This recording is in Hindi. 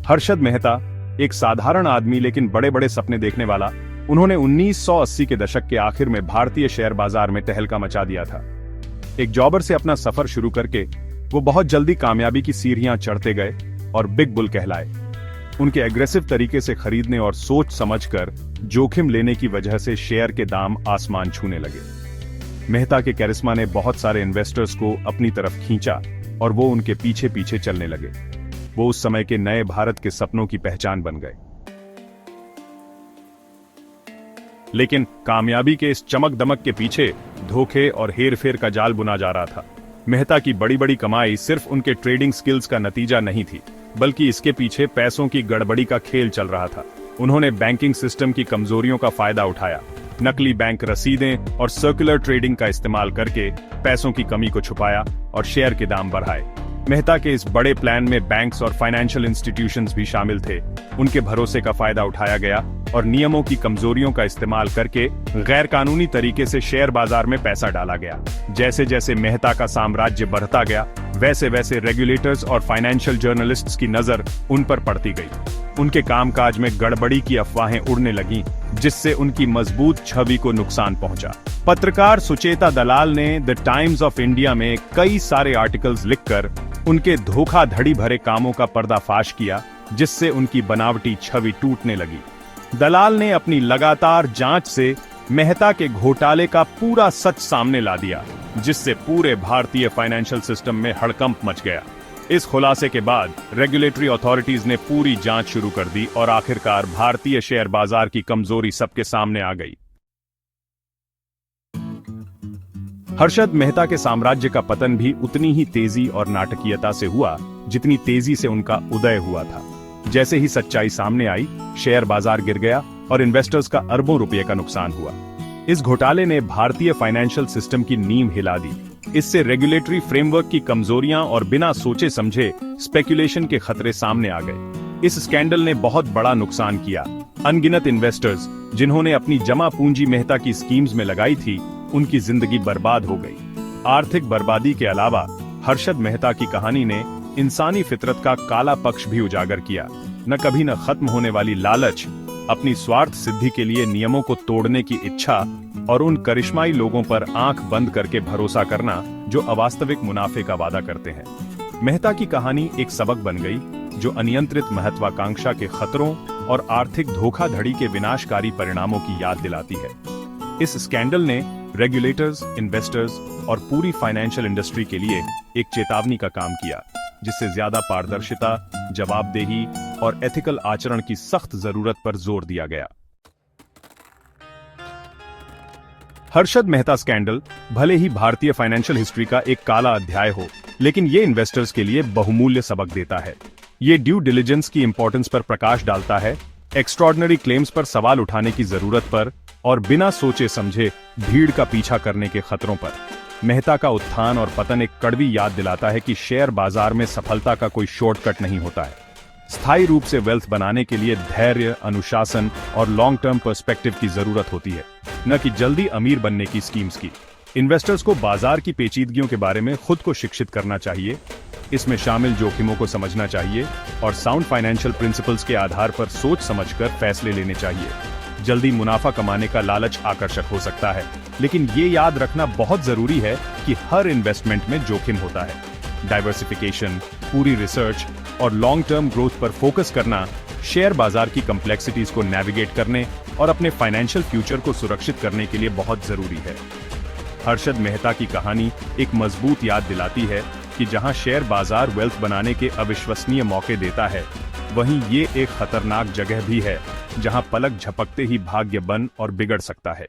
हर्षद मेहता एक साधारण आदमी लेकिन बड़े बड़े सपने देखने वाला। उन्होंने 1980 के दशक के आखिर में भारतीय शेयर बाजार में तहलका मचा दिया था। एक जॉबर से अपना सफर शुरू करके वो बहुत जल्दी कामयाबी की सीढ़ियां चढ़ते गए और बिग बुल कहलाए। उनके एग्रेसिव तरीके से खरीदने और सोच समझकर जोखिम लेने की वजह से शेयर के दाम आसमान छूने लगे। मेहता के कैरिस्मा ने बहुत सारे इन्वेस्टर्स को अपनी तरफ खींचा और वो उनके पीछे पीछे चलने लगे। वो उस समय के नए भारत के सपनों की पहचान बन गए। लेकिन कामयाबी के इस चमक दमक के पीछे धोखे और हेरफेर का जाल बुना जा रहा था। मेहता की बड़ी बड़ी कमाई सिर्फ उनके ट्रेडिंग स्किल्स का नतीजा नहीं थी, बल्कि इसके पीछे पैसों की गड़बड़ी का खेल चल रहा था। उन्होंने बैंकिंग सिस्टम की कमजोरियों का फायदा उठाया, नकली बैंक रसीदें और सर्कुलर ट्रेडिंग का इस्तेमाल करके पैसों की कमी को छुपाया और शेयर के दाम बढ़ाए। मेहता के इस बड़े प्लान में बैंक्स और फाइनेंशियल इंस्टीट्यूशंस भी शामिल थे। उनके भरोसे का फायदा उठाया गया और नियमों की कमजोरियों का इस्तेमाल करके गैर कानूनी तरीके से शेयर बाजार में पैसा डाला गया। जैसे जैसे मेहता का साम्राज्य बढ़ता गया, वैसे वैसे रेगुलेटर्स और फाइनेंशियल जर्नलिस्ट्स की नजर उन पर पड़ती गई। उनके कामकाज में गड़बड़ी की अफवाहें उड़ने लगीं, जिससे उनकी मजबूत छवि को नुकसान पहुंचा। पत्रकार सुचेता दलाल ने द टाइम्स ऑफ इंडिया में कई सारे आर्टिकल्स लिखकर उनके धोखाधड़ी भरे कामों का पर्दाफाश किया, जिससे उनकी बनावटी छवि टूटने लगी। दलाल ने अपनी लगातार जांच से मेहता के घोटाले का पूरा सच सामने ला दिया, जिससे पूरे भारतीय फाइनेंशियल सिस्टम में हड़कंप मच गया। इस खुलासे के बाद रेगुलेटरी अथॉरिटीज ने पूरी जांच शुरू कर दी और आखिरकार भारतीय शेयर बाजार की कमजोरी सबके सामने आ गई। हर्षद मेहता के साम्राज्य का पतन भी उतनी ही तेजी और नाटकीयता से हुआ जितनी तेजी से उनका उदय हुआ था। जैसे ही सच्चाई सामने आई, शेयर बाजार गिर गया और इन्वेस्टर्स का अरबों रुपए का नुकसान हुआ। इस घोटाले ने भारतीय फाइनेंशियल सिस्टम की नींव हिला दी। इससे रेगुलेटरी फ्रेमवर्क की कमजोरियां और बिना सोचे समझे स्पेकुलेशन के खतरे सामने आ गए। इस स्कैंडल ने बहुत बड़ा नुकसान किया। अनगिनत इन्वेस्टर्स जिन्होंने अपनी जमा पूंजी मेहता की स्कीम्स में लगाई थी, उनकी जिंदगी बर्बाद हो गई। आर्थिक बर्बादी के अलावा हर्षद मेहता की कहानी ने इंसानी फितरत का काला पक्ष भी उजागर किया। न कभी न खत्म होने वाली लालच, अपनी स्वार्थ सिद्धि के लिए नियमों को तोड़ने की इच्छा और उन करिश्माई लोगों पर आंख बंद करके भरोसा करना जो अवास्तविक मुनाफे का वादा करते हैं। मेहता की कहानी एक सबक बन गई, जो अनियंत्रित महत्वाकांक्षा के खतरों और आर्थिक धोखाधड़ी के विनाशकारी परिणामों की याद दिलाती है। इस स्कैंडल ने रेगुलेटर्स, इन्वेस्टर्स और पूरी फाइनेंशियल इंडस्ट्री के लिए एक चेतावनी का काम किया, जिससे ज्यादा पारदर्शिता, जवाबदेही और एथिकल आचरण की सख्त जरूरत पर जोर दिया गया। हर्षद मेहता स्कैंडल भले ही भारतीय फाइनेंशियल हिस्ट्री का एक काला अध्याय हो, लेकिन ये इन्वेस्टर्स के लिए बहुमूल्य सबक देता है। ये ड्यू डिलिजेंस की इंपॉर्टेंस पर प्रकाश डालता है, एक्स्ट्रॉर्डिनरी क्लेम्स पर सवाल उठाने की जरूरत पर और बिना सोचे समझे भीड़ का पीछा करने के खतरों पर। मेहता का उत्थान और पतन एक कड़वी याद दिलाता है कि शेयर बाजार में सफलता का कोई शॉर्टकट नहीं होता है। स्थायी रूप से वेल्थ बनाने के लिए धैर्य, अनुशासन और लॉन्ग टर्म पर्सपेक्टिव की जरूरत होती है, न कि जल्दी अमीर बनने की स्कीम्स की। इन्वेस्टर्स को बाजार की पेचीदगियों के बारे में खुद को शिक्षित करना चाहिए, इसमें शामिल जोखिमों को समझना चाहिए और साउंड फाइनेंशियल प्रिंसिपल्स के आधार पर सोच समझकर फैसले लेने चाहिए। जल्दी मुनाफा कमाने का लालच आकर्षक हो सकता है, लेकिन ये याद रखना बहुत जरूरी है कि हर इन्वेस्टमेंट में जोखिम होता है। डाइवर्सिफिकेशन, पूरी रिसर्च और लॉन्ग टर्म ग्रोथ पर फोकस करना शेयर बाजार की कॉम्प्लेक्सिटीज को नेविगेट करने और अपने फाइनेंशियल फ्यूचर को सुरक्षित करने के लिए बहुत जरूरी है। हर्षद मेहता की कहानी एक मजबूत याद दिलाती है कि जहां शेयर बाजार वेल्थ बनाने के अविश्वसनीय मौके देता है, वहीं ये एक खतरनाक जगह भी है, जहां पलक झपकते ही भाग्य बन और बिगड़ सकता है।